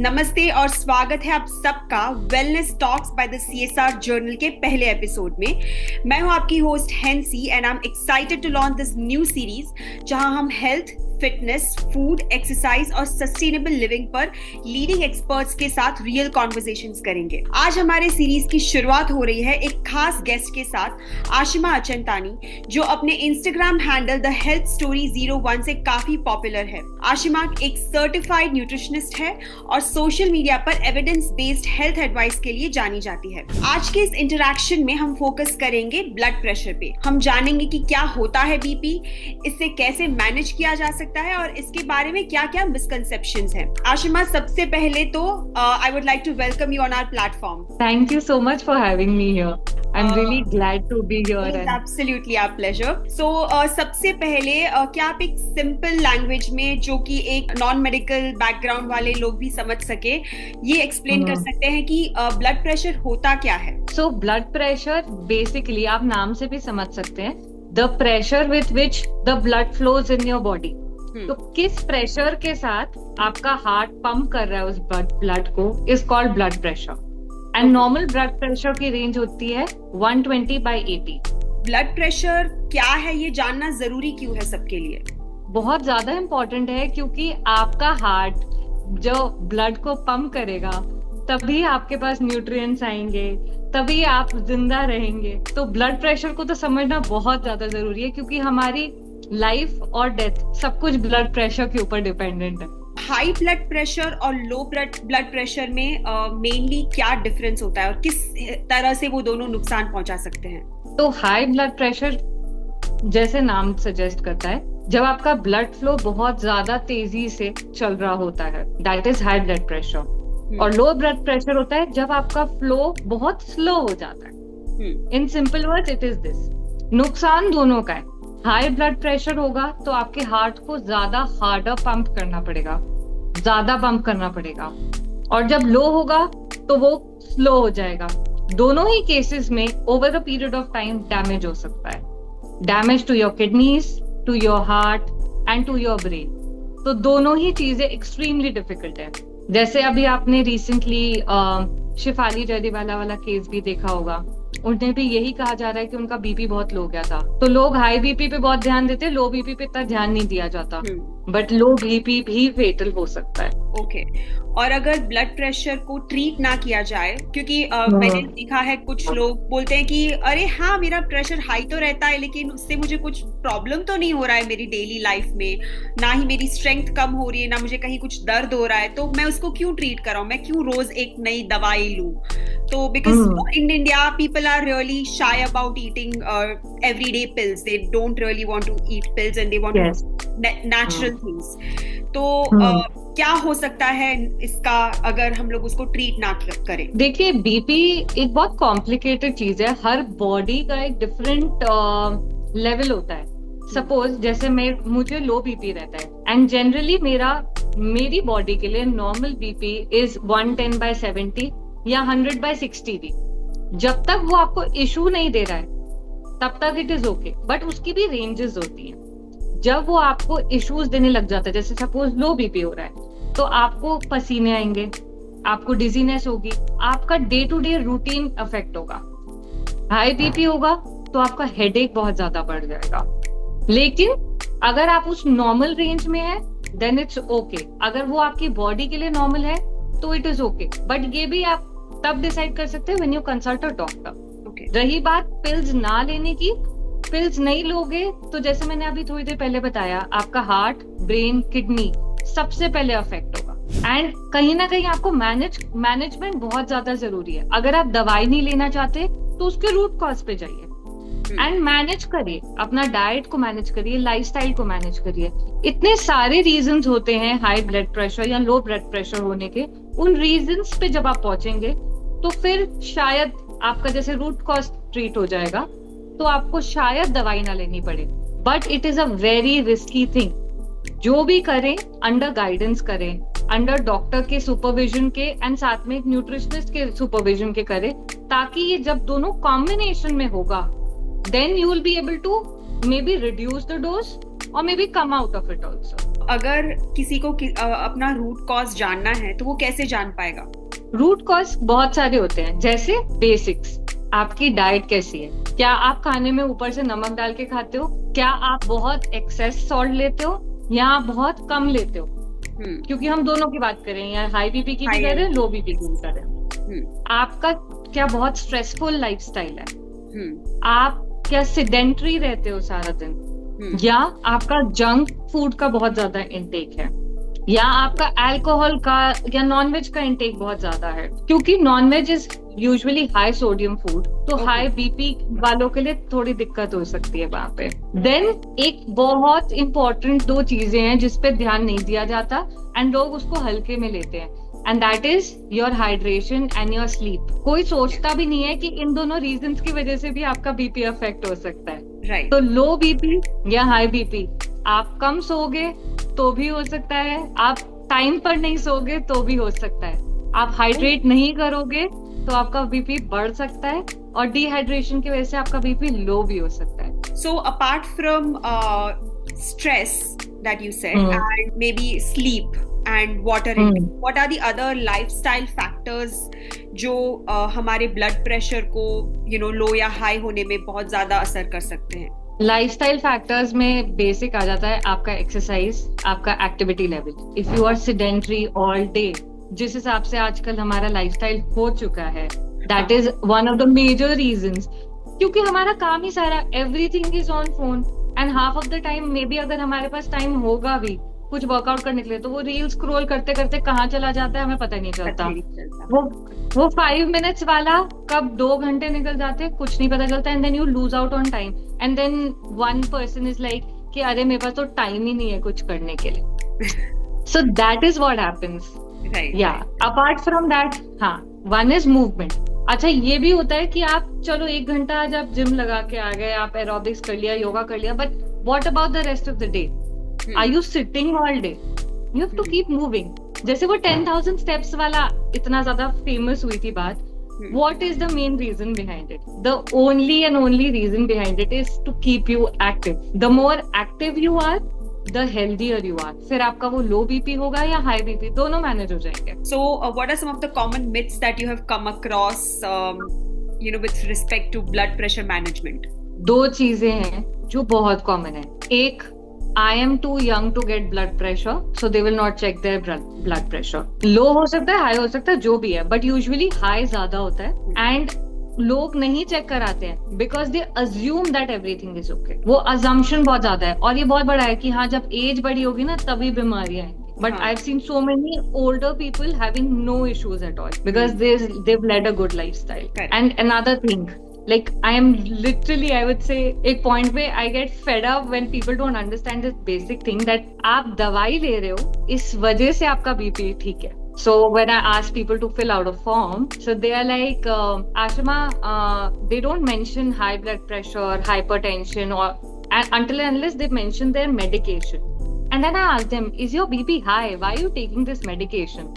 नमस्ते और स्वागत है आप सबका wellness talks by the CSR journal के पहले एपिसोड में। मैं हूं आपकी host Hansi and I am excited to launch this new series जहां हम हेल्थ, फिटनेस, फूड, एक्सरसाइज और सस्टेनेबल लिविंग पर लीडिंग एक्सपर्ट्स के साथ रियल कॉन्वर्सेशंस करेंगे। आज हमारे सीरीज की शुरुआत हो रही है एक खास गेस्ट के साथ, आशिमा अचंतानी, जो अपने Instagram handle the health story 01 से काफी पॉपुलर है। आशिमा एक सर्टिफाइड न्यूट्रिशनिस्ट है और सोशल मीडिया पर एविडेंस बेस्ड हेल्थ एडवाइस के लिए जानी जाती है। आज के इस इंटरैक्शन में हम फोकस करेंगे ब्लड प्रेशर पे। हम जानेंगे कि क्या होता है बीपी, इससे कैसे मैनेज किया जा सकता है और इसके बारे में क्या क्या मिसकंसेप्शंस हैं। आशिमा, सबसे पहले तो I would like to welcome you on our platform. Thank you so much for having me here. I'm really glad to be here. It's absolutely our pleasure. So सबसे पहले क्या आप एक सिंपल लैंग्वेज में, जो कि एक नॉन मेडिकल बैकग्राउंड वाले लोग भी समझ सके, ये एक्सप्लेन कर सकते हैं कि ब्लड प्रेशर होता क्या है? So blood pressure basically आप नाम से भी समझ सकते हैं, the pressure with which the blood flows in your body. तो किस प्रेशर के साथ आपका हार्ट पंप कर रहा है उस ब्लड को is called blood pressure. And normal blood pressure की रेंज होती है 120/80। ब्लड प्रेशर क्या है, ये जानना जरूरी क्यों है सबके लिए? बहुत ज्यादा इम्पोर्टेंट है, क्योंकि आपका हार्ट जो ब्लड को पंप करेगा तभी आपके पास न्यूट्रिएंट्स आएंगे, तभी आप जिंदा रहेंगे। तो ब्लड प्रेशर को तो समझना बहुत ज्यादा जरूरी है, क्योंकि हमारी लाइफ और डेथ सब कुछ ब्लड प्रेशर के ऊपर डिपेंडेंट है। हाई ब्लड प्रेशर और लो ब्लड प्रेशर में मेनली क्या डिफरेंस होता है और किस तरह से वो दोनों नुकसान पहुंचा सकते हैं? तो हाई ब्लड प्रेशर जैसे नाम सजेस्ट करता है, जब आपका ब्लड फ्लो बहुत ज्यादा तेजी से चल रहा होता है, that is high blood pressure. और लो ब्लड प्रेशर होता है जब आपका फ्लो बहुत स्लो हो जाता है। In simple words it is this. नुकसान दोनों का है। हाई ब्लड प्रेशर होगा तो आपके हार्ट को ज्यादा हार्डर पंप करना पड़ेगा, ज्यादा पंप करना पड़ेगा, और जब लो होगा तो वो स्लो हो जाएगा। दोनों ही केसेस में over the period of time damage हो सकता है, damage to your kidneys, to your heart and to your brain. तो दोनों ही चीजें एक्सट्रीमली डिफिकल्ट है। जैसे अभी आपने रिसेंटली शिफाली जयदीवाला वाला केस भी देखा होगा, उन्हें भी यही कहा जा रहा है कि उनका बीपी बहुत लो गया था। तो लोग हाई बीपी पे बहुत ध्यान देते हैं, लो बीपी पे इतना ध्यान नहीं दिया जाता, बट लो बीपी भी फेटल हो सकता है। ओके। और अगर ब्लड प्रेशर को ट्रीट ना किया जाए, क्योंकि मैंने देखा है कुछ लोग बोलते हैं कि अरे हाँ, मेरा प्रेशर हाई तो रहता है लेकिन उससे मुझे कुछ प्रॉब्लम तो नहीं हो रहा है मेरी डेली लाइफ में, ना ही मेरी स्ट्रेंथ कम हो रही है, ना मुझे कहीं कुछ दर्द हो रहा है, तो मैं उसको क्यों ट्रीट कराऊं, मैं क्यों रोज एक नई दवाई लूं? तो because in India people are really shy about eating everyday pills, they don't really want to eat pills and they want natural things. तो क्या हो सकता है इसका अगर हम लोग उसको ट्रीट ना करें? देखिए, बीपी एक बहुत कॉम्प्लिकेटेड चीज है। हर बॉडी का एक डिफरेंट लेवल होता है। सपोज जैसे मुझे लो बीपी रहता है एंड जनरली मेरी बॉडी के लिए नॉर्मल बीपी इज 110/70 या 100/60 भी। जब तक वो आपको इशू नहीं दे रहा है तब तक इट इज ओके, बट उसकी भी रेंजेस होती हैं। जब वो आपको इश्यूज देने लग जाता है, जैसे सपोज लो बीपी हो रहा है, तो आपको पसीने आएंगे, आपको डिजीनेस होगी, आपका day to day routine affect होगा। हाई बीपी होगा तो आपका हेडेक बहुत ज्यादा बढ़ जाएगा। लेकिन अगर आप उस नॉर्मल रेंज में है देन इट्स ओके। अगर वो आपकी बॉडी के लिए नॉर्मल है तो इट इज ओके, बट ये भी आप तब डिसाइड कर सकते हैं when you consult a doctor. रही बात पिल्स ना लेने की, पिल्स नहीं लोगे तो जैसे मैंने अभी थोड़ी देर पहले बताया, आपका हार्ट, ब्रेन, किडनी सबसे पहले अफेक्ट होगा। एंड कहीं ना कहीं आपको मैनेजमेंट बहुत ज्यादा जरूरी है। अगर आप दवाई नहीं लेना चाहते तो उसके रूट कॉज पे जाइए एंड मैनेज करिए, अपना डाइट को मैनेज करिए, लाइफस्टाइल को मैनेज करिए। इतने सारे रीजंस होते हैं हाई ब्लड प्रेशर या लो ब्लड प्रेशर होने के। उन रीजंस पे जब आप पहुंचेंगे तो फिर शायद आपका जैसे रूट कॉज ट्रीट हो जाएगा, तो आपको शायद दवाई ना लेनी पड़े। But it is a very risky thing. जो भी करें अंडर गाइडेंस करें, अंडर डॉक्टर के सुपरविजन के एंड साथ में एक न्यूट्रिशनिस्ट के सुपरविजन के करें, ताकि ये जब दोनों कॉम्बिनेशन में होगा then you will be able to maybe reduce the dose or maybe come out of it also. अगर किसी को अपना रूट कॉज जानना है तो वो कैसे जान पाएगा? रूट कॉज बहुत सारे होते हैं, जैसे बेसिक्स, आपकी डाइट कैसी है, क्या आप खाने में ऊपर से नमक डाल के खाते हो, क्या आप बहुत एक्सेस सॉल्ट लेते हो या आप बहुत कम लेते हो, क्योंकि हम दोनों की बात करें, या हाई बीपी की भी कर रहे हैं, लो बीपी की भी कर रहे हैं। आपका क्या बहुत स्ट्रेसफुल लाइफस्टाइल है, आप क्या सिडेंटरी रहते हो सारा दिन, या आपका जंक फूड का बहुत ज्यादा इंटेक है, या आपका अल्कोहल का या नॉनवेज का इंटेक बहुत ज्यादा है, क्योंकि non-veg is usually high sodium food, तो हाई बीपी वालों के लिए थोड़ी दिक्कत हो सकती है वहां पे। देन एक बहुत इंपॉर्टेंट 2 चीजें हैं जिसपे ध्यान नहीं दिया जाता एंड लोग उसको हल्के में लेते हैं, and that is your hydration and your sleep. कोई सोचता भी नहीं है कि इन दोनों रीजंस की वजह से भी आपका बीपी अफेक्ट हो सकता है। Right. तो लो बीपी या हाई बीपी, आप कम सोओगे तो भी हो सकता है, आप टाइम पर नहीं सोओगे तो भी हो सकता है, आप हाइड्रेट नहीं करोगे तो आपका बीपी बढ़ सकता है, और डिहाइड्रेशन की वजह से आपका बीपी लो भी हो सकता है। So apart from stress that you said, and maybe sleep and water intake, what are the other lifestyle factors जो हमारे ब्लड प्रेशर को लो या हाई होने में बहुत ज्यादा असर कर सकते हैं? लाइफस्टाइल फैक्टर्स में बेसिक आ जाता है आपका एक्सरसाइज, आपका activity level. If you are sedentary all day, जिस हिसाब से आजकल हमारा लाइफस्टाइल हो चुका है, that is one of the major reasons, क्योंकि हमारा काम ही सारा everything is on phone, and half of the time maybe अगर हमारे पास टाइम होगा भी कुछ वर्कआउट करने के लिए, तो वो रील स्क्रॉल करते करते कहाँ चला जाता है हमें पता नहीं चलता। वो 5 मिनट्स वाला कब 2 घंटे निकल जाते हैं कुछ नहीं पता चलता, and then you lose out on time, and then one person is like कि अरे मेरे पास तो टाइम ही नहीं है कुछ करने के लिए। So that is what happens. या अपार्ट फ्रॉम दैट, हाँ, वन इज मूवमेंट। अच्छा, ये भी होता है कि आप चलो 1 घंटा आज आप जिम लगा के आ गए, आप एरोबिक्स कर लिया, योगा कर लिया, but what about the rest of the day? Are you sitting all day? You have to keep moving. जैसे वो 10,000 steps वाला इतना ज्यादा फेमस हुई थी बात, what is the main reason behind it? The only and only reason behind it is to keep you active. The more active you are, the healthier you are. फिर आपका वो low BP होगा या high BP, दोनों manage हो जाएंगे। So what are some of the common myths that you have come across, with respect to blood pressure management? 2 चीजें हैं जो बहुत कॉमन है। एक, I am too young to get blood pressure, so they will not check their blood pressure. Low हो सकता है, high हो सकता है, जो भी है, but usually high ज्यादा होता है, and लोग नहीं चेक कराते हैं because they assume that everything is okay. वो assumption बहुत ज्यादा है, और ये बहुत बड़ा है कि हाँ जब एज बड़ी होगी ना तभी बीमारियां आएंगी. But I've seen so many older people having no issues at all because they've led a good lifestyle. Correct. And another thing, like I am literally, I would say, एक point पे I get fed up when people don't understand this basic thing that आप दवाई ले रहे हो इस वजह से आपका बीपी ठीक है. So when I ask people to fill out a form, so they are like, Ashima, they don't mention high blood pressure, hypertension, or until and unless they mention their medication. And then I ask them, is your BP high? Why are you taking this medication?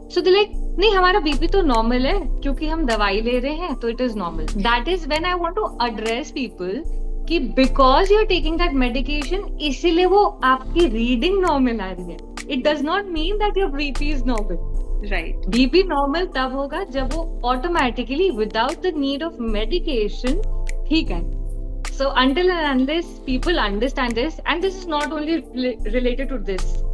So they're like, नहीं हमारा BP तो normal है क्योंकि हम दवाई ले रहे हैं तो it is normal. That is when I want to address people कि because you are taking that medication इसीलिए वो आपकी रीडिंग नॉर्मल आ रही है. It does not mean that your BP is normal. Right. BP normal तब होगा जब वो automatically without the need of medication ठीक है. So until and unless people understand this, and this is not only related to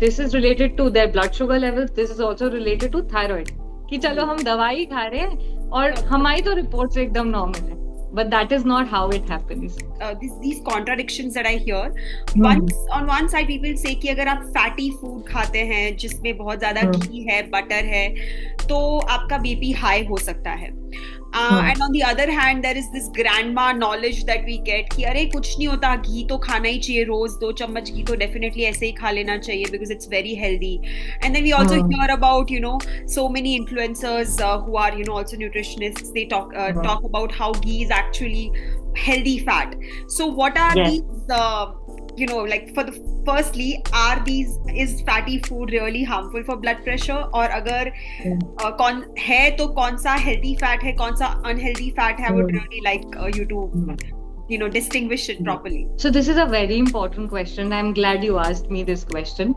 this is related to their blood sugar levels, this is also related to thyroid. कि चलो हम दवाई खा रहे हैं और हमारी तो रिपोर्ट्स एकदम नॉर्मल है, but that is not how it happens. These contradictions that I hear, on one side people say कि अगर आप fatty food खाते हैं जिसमें बहुत ज्यादा घी है, बटर है, तो आपका बीपी हाई हो सकता है. And on the other hand, there is this grandma knowledge that we get कि अरे कुछ नहीं होता, घी तो खाना ही चाहिए, रोज 2 चम्मच घी तो definitely ऐसे ही खा लेना चाहिए because it's very healthy. And then we also hear about so many influencers who are also nutritionists. They talk about how ghee is actually healthy fat. So what are these like firstly, is fatty food really harmful for blood pressure? और अगर कौन है तो कौन सा healthy fat है, कौन सा unhealthy fat है? I would really like you to distinguish it properly? So this is a very important question. I'm glad you asked me this question.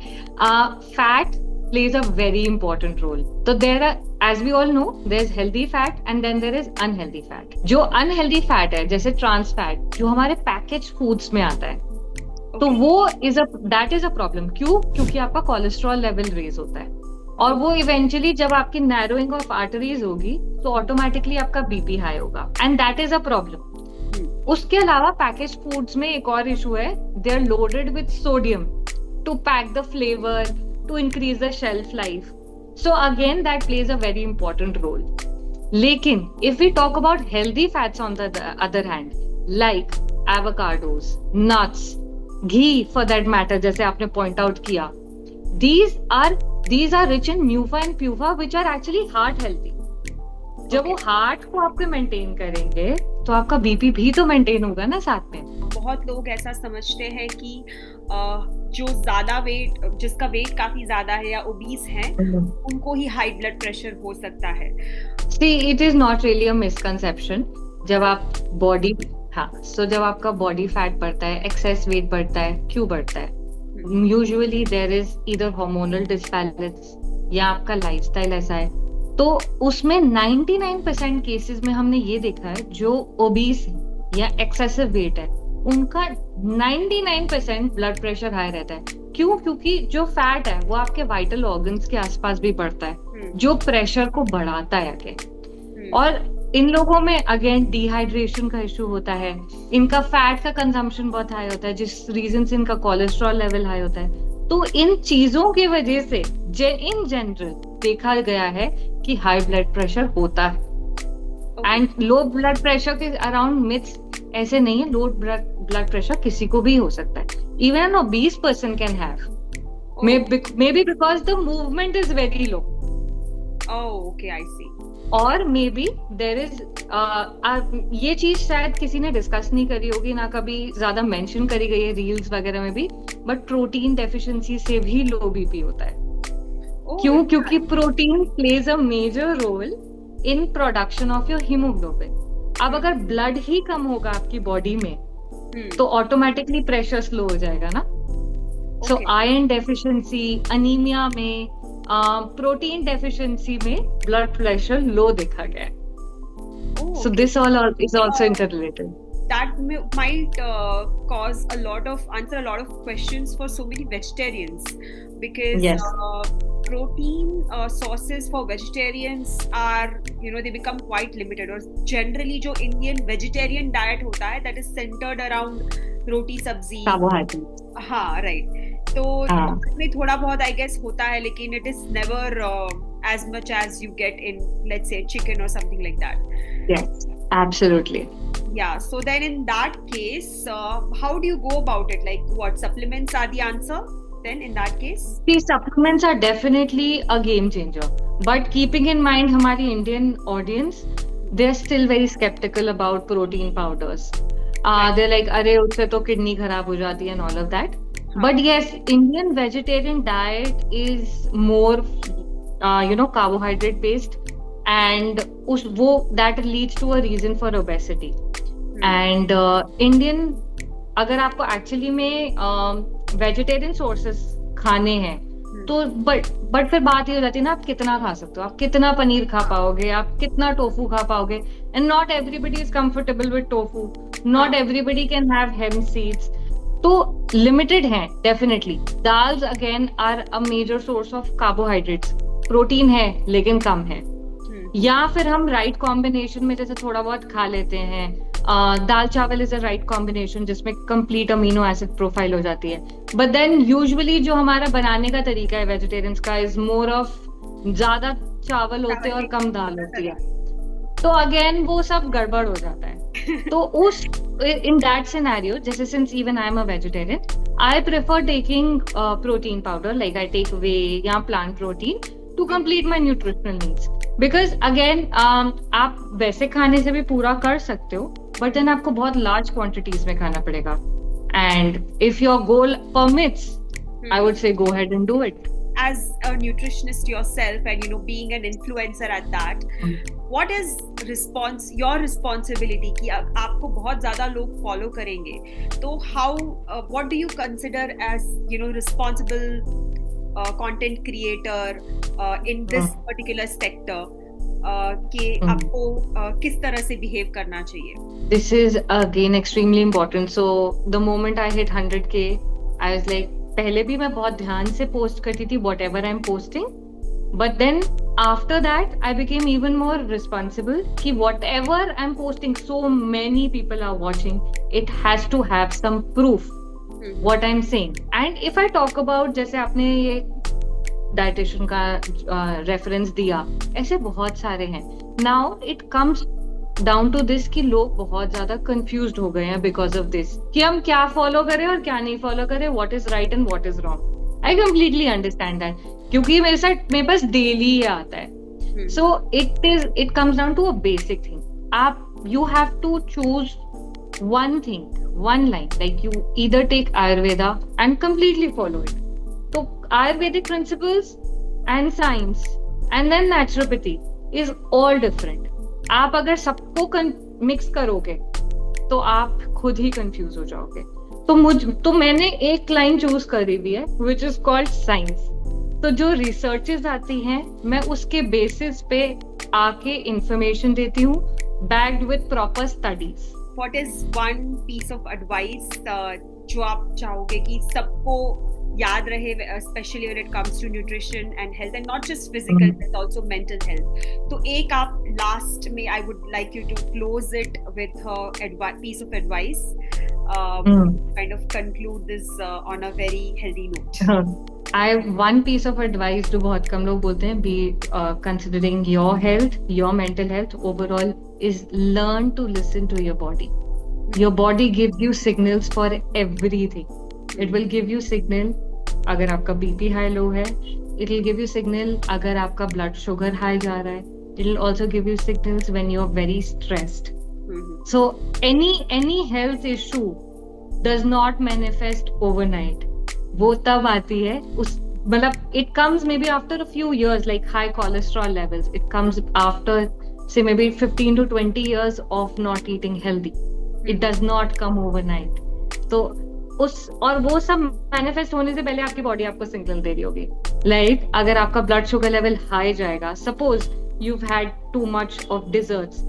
Fat plays a very important role. So there are, as we all know, there's healthy fat and then there is unhealthy fat. जो unhealthy fat है, जैसे trans fat, जो हमारे packaged foods में आता है, तो वो that is a problem. क्यों? क्योंकि आपका कोलेस्ट्रॉल लेवल रेज होता है और वो इवेंचुअली जब आपकी नैरोइंग ऑफ आर्टरीज होगी तो ऑटोमेटिकली आपका बीपी हाई होगा and that is a problem. उसके अलावा पैकेज फूड्स में एक और इशू है, they are loaded with sodium to pack the flavour, to increase the shelf life. So again that plays a very important role. लेकिन if we talk about healthy fats on the other hand, like avocados, nuts, ghee for that matter, जैसे आपने point out किया, these are rich in MUFA and PUFA which are actually heart healthy. जब वो heart को आपके maintain करेंगे तो आपका बीपी भी तो मेंटेन होगा ना साथ में. बहुत लोग ऐसा समझते हैं कि जो ज्यादा वेट, जिसका वेट काफी ज्यादा है या ओबीस है, उनको ही हाई ब्लड प्रेशर हो सकता है. See, it is not really a misconception. जब आप बॉडी जब आपका बॉडी फैट बढ़ता है, एक्सेस वेट बढ़ता है, क्यों बढ़ता है? Usually there is either hormonal disbalance या आपका लाइफस्टाइल ऐसा है. तो उसमें 99% केसेस में हमने ये देखा है जो ओबीस या एक्सेसिव वेट है उनका 99% ब्लड प्रेशर हाई रहता है. क्यों? क्योंकि जो फैट है वो आपके वाइटल ऑर्गन्स के आसपास भी बढ़ता है जो प्रेशर को बढ़ाता है आगे. और इन लोगों में अगेन डिहाइड्रेशन का इशू होता है, इनका फैट का कंजम्पशन बहुत हाई होता है जिस रीजन से इनका कोलेस्ट्रॉल लेवल हाई होता है. तो इन चीजों की वजह से इन जनरल देखा गया है कि हाई ब्लड प्रेशर होता है. एंड लो ब्लड प्रेशर के अराउंड मिथ्स ऐसे नहीं है. लो ब्लड प्रेशर किसी को भी हो सकता है. Even an obese person can have, maybe because the movement is very low. Okay, I see. और मे बी देयर इज ये चीज शायद किसी ने डिस्कस नहीं करी होगी, ना कभी ज्यादा मेंशन करी गई है रील्स वगैरह में भी, बट प्रोटीन डेफिशिएंसी से भी लो बीपी होता है. क्यों? क्योंकि protein plays a major role in production of your haemoglobin. अब अगर ब्लड ही कम होगा आपकी बॉडी में तो ऑटोमेटिकली प्रेशर स्लो हो जाएगा ना. सो आयरन डेफिशिएंसी, अनीमिया में, प्रोटीन डेफिशिएंसी में ब्लड प्रेशर लो देखा गया है. So this all is also interrelated. That might answer a lot of questions for so many vegetarians, because Yes. Protein sources for vegetarians are, they become quite limited. Or generally जो Indian vegetarian diet होता है, that is centered around roti sabzi, Carbohydrates. हाँ, right. तो में थोड़ा बहुत I guess होता है, लेकिन it is never as much as you get in, let's say, chicken or something like that. Yes, absolutely. Yeah, so then in that case, how do you go about it? Like, what supplements are the answer then in that case? These supplements are definitely a game changer. But keeping in mind हमारी Indian audience, they're still very skeptical about protein powders. They're like, अरे उससे तो kidney खराब हो जाती है and all of that. But yes, Indian vegetarian diet is more, carbohydrate based, and that leads to a reason for obesity. And Indian, अगर आपको actually में vegetarian sources खाने हैं तो बट फिर बात ये हो जाती है ना, आप कितना खा सकते हो, आप कितना पनीर खा पाओगे, आप कितना टोफू खा पाओगे. And not everybody is comfortable with tofu, not everybody can have hemp seeds. तो लिमिटेड है definitely. Dals again are a major source of carbohydrates. Protein है लेकिन कम है. या फिर हम राइट कॉम्बिनेशन में जैसे थोड़ा बहुत खा लेते हैं. दाल चावल इज अ राइट कॉम्बिनेशन जिसमें कंप्लीट अमीनो एसिड प्रोफाइल हो जाती है. बट देन यूजुअली जो हमारा बनाने का तरीका है वेजिटेरियंस का इज मोर ऑफ ज्यादा चावल होते हैं और कम दाल होती है. तो अगेन वो सब गड़बड़ हो जाता है. तो उस in that scenario, जैसे since even I am a vegetarian, I prefer taking protein powder, like I take whey या plant protein to complete my nutritional needs. Because again, आप वैसे खाने से भी पूरा कर सकते हो, but then आपको बहुत large quantities में खाना पड़ेगा. And if your goal permits, I would say go ahead and do it. As a nutritionist yourself and being an influencer at that, what is your responsibility कि आपको बहुत ज़्यादा लोग follow करेंगे, तो how what do you consider as responsible content creator in this particular sector, कि आपको किस तरह से behave करना चाहिए? This is again extremely important. So the moment I hit 100K, I was like, पहले भी मैं बहुत ध्यान से post करती थी whatever I'm posting, but then after that I became even more responsible कि whatever I'm posting, so many people are watching, it has to have some proof what I'm saying. And if I talk about, जैसे आपने ये dietitian का reference दिया, ऐसे बहुत सारे हैं. Now it comes down to this कि लोग बहुत ज्यादा कंफ्यूज्ड हो गए हैं बिकॉज ऑफ दिस, कि हम क्या फॉलो करें और क्या नहीं फॉलो करें, what is right and what is wrong. I completely understand that, क्योंकि मेरे पास डेली ही आता है. So it comes down to a basic thing. आप you have to choose one thing, one line, like you either take Ayurveda and completely follow it. So Ayurvedic principles and science and then naturopathy is all different. आप अगर सबको mix करोगे तो आप खुद ही confuse हो जाओगे. तो मैंने एक लाइन चूज करी हुई है which is called science. तो जो रिसर्चेस आती हैं मैं उसके बेसिस पे आके इंफॉर्मेशन देती हूँ, backed with proper studies. What is one piece of advice जो आप चाहोगे कि सबको याद रहे, especially when it comes to nutrition and health, and not just physical health, also mental health? तो एक आप last में, I would like you to close it with a piece of advice, kind of conclude this on a very healthy note. One piece of advice जो बहुत कम लोग बोलते हैं, be considering your health, your mental health overall, is learn to listen to your body. Your body gives you signals for everything. It will give you signal अगर आपका BP high low है. It will give you signal अगर आपका blood sugar high जा रहा है. It will also give you signals when you're very stressed. So any health issue does not manifest overnight. वो तब आती है मतलब it comes maybe after a few years, like high cholesterol levels. It comes after say maybe 15 to 20 years of not eating healthy. It does not come overnight. तो वो सब manifest होने से पहले आपकी बॉडी आपको सिग्नल दे रही होगी. लाइक अगर आपका ब्लड शुगर लेवल हाई जाएगा, suppose you've had too much of desserts,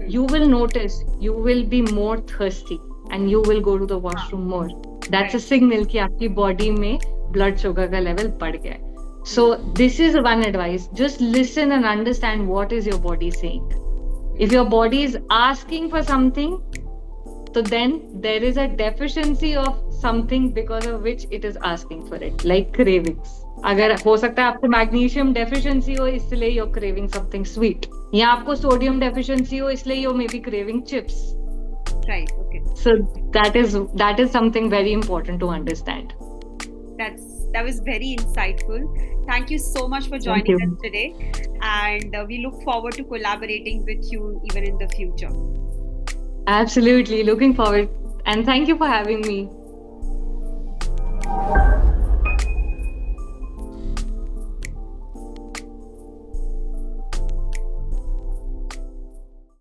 you will notice you will be more thirsty and you will go to the washroom more. That's a signal कि आपकी body में blood sugar का level बढ़ गया है. So this is one advice. Just listen and understand what is your body saying. If your body is asking for something, so then there is a deficiency of something because of which it is asking for it, like cravings. अगर हो सकता है आपको magnesium deficiency हो इसलिए you're craving something sweet, या आपको sodium deficiency हो इसलिए you're maybe craving chips. Right. Okay. So that is something very important to understand. That was very insightful. Thank you so much for joining us today, and we look forward to collaborating with you even in the future. Absolutely, looking forward, and thank you for having me.